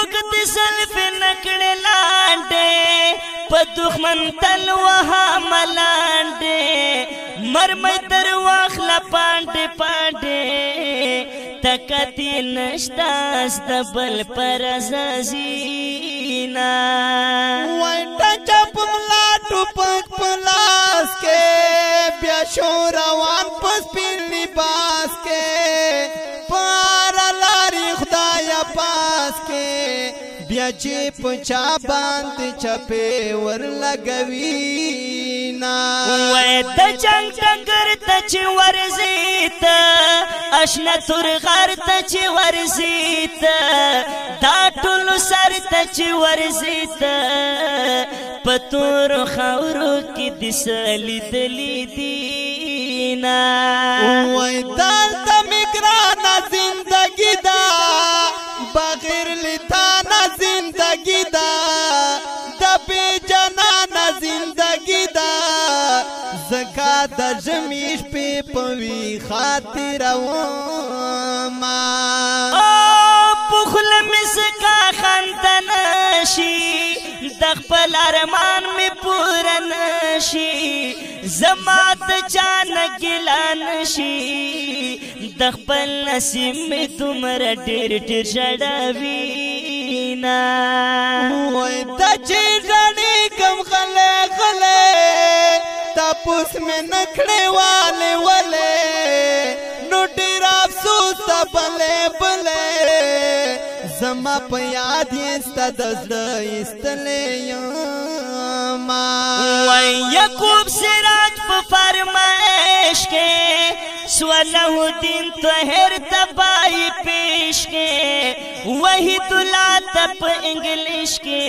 وقت زلف نکڑے لانڈے پا دخمن تل وہا ملانڈے مرمی در واخلا پانڈے پانڈے تکتی نشتاس دبل پر ازازینا وائٹا چپ ملا ٹوپک پلاس کے بیا شوروان پس پین لباس کے پارا لاری خدایا پاس کے بیا چی پچا باند چپے ور لگوینا وی دا جنگ ٹنگر تچ ورزیت اشنا تر غار تچ ورزیت دا ټول سر تچ ورزیت پتور خاورو کی دسلی دلی دینا وی دال تا مگرانا زندگی دا بغیر لتانا زندگی دا دا بی جنانا زندگی دا زکا دا جمیش پی پوی خاطر وما پخل مسکا خندنشی دخپل ارمان می پورنشی زمات چان گلانشی دخپل نسیم می تمر ډیر ډیر شډاوینا وای دا چې ځړې کم خله خله تپوس میں نکھڑے والے والے نو ډیر افسوس بلے بلے زما په یاد یستا دزړه استلې یما وای یعقوب سراج په فرمایش کې صلاح الدین طاهر تباہی پیش کے وہی دلا تپ انگلش کے